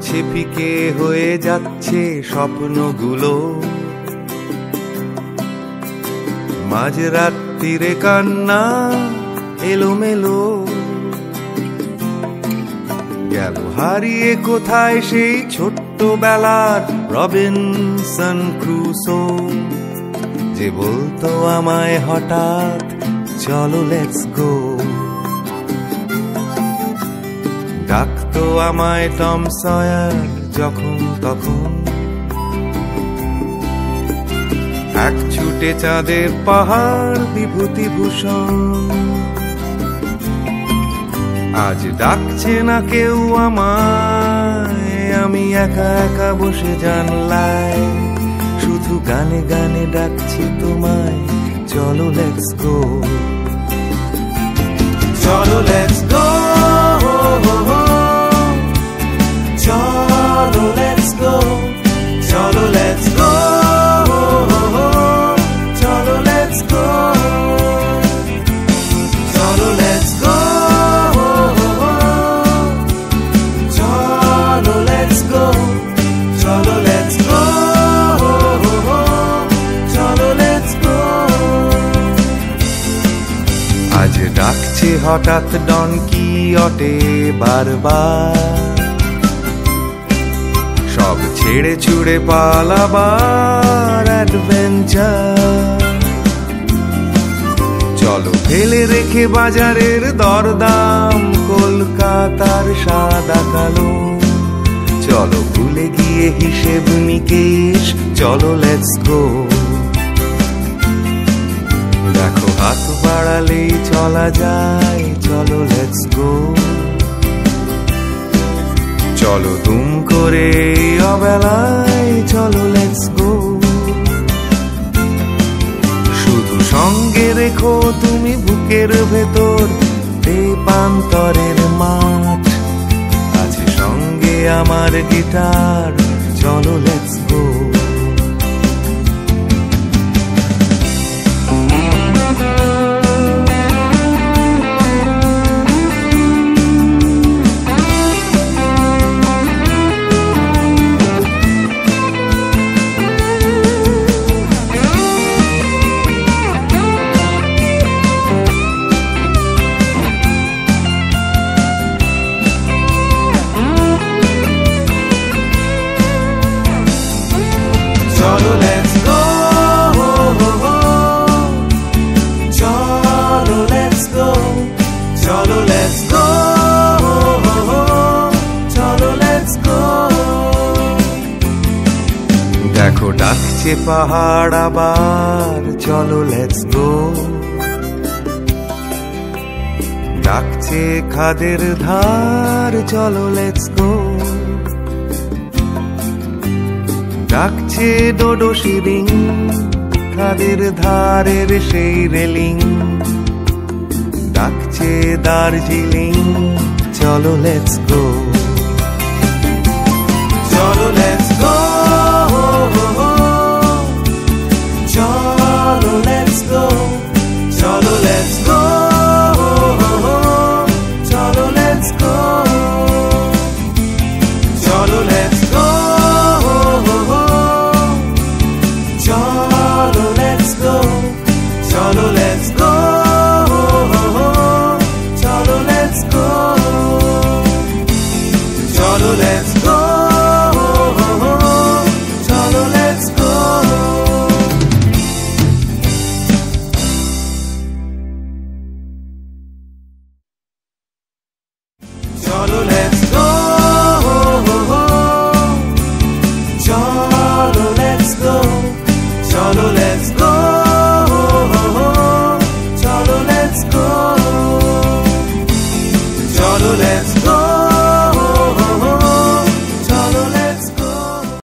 যাচ্ছে ফিকে হয়ে যাচ্ছে স্বপ্নগুলো, মাঝরাত্রিরে কান্না এলোমেলো, গেল হারিয়ে কোথায় সেই ছোট্টবেলার রবিনসন ক্রুসো, যে বলতো আমায় হঠাৎ চলো লেটস গো। ডাকতো আমায় টম সয়ার যখন তখন, এক ছুটে চাঁদের পাহাড় বিভূতিভূষণ। আজ ডাকছে না কেউ আমায়, আমি একা একা বসে জানলায়, শুধু গানে গানে ডাকছি তোমায় চলো লেটস গো। চলো লেটস গো, চলো লেটস গো, চলো লেটস গো, চলো লেটস গো, চলো লেটস গো, চলো লেটস গো, চলো লেটস গো, চলো লেটস গো। আজ ডাকছে হঠাৎ ডন কিহটে বারবার, সব ছেড়ে ছুড়ে পালাবার অ্যাডভেঞ্চার। চলো ফেলে রেখে বাজারের দরদাম, কলকাতার সাদা কালো, চলো ভুলে গিয়ে হিসেব নিকেশ, চলো লেটস গো। দেখো হাত বাড়ালেই চলা যায়, চলো লেটস গো। চলো দুম করে অবেলায়, চলো লেটস গো। শুধু সঙ্গে রেখো তুমি বুকের ভেতর দেবান্তরের মাঠ, আছে সঙ্গে আমার গিটার, চলো লেটস গো। চলো লেটস গো, চলো লেটস গো, চলো লেটস গো, চলো লেটস গো। দেখো ডাকছে পাহাড় আবার, চলো লেটস গো। ডাকছে খাদের ধার, চলো লেটস গো। ডাকছে ডোডো শিরিং, খাদের ধারের সেই রেলিং, ডাকছে দার্জিলিং, চলো লেটস গো।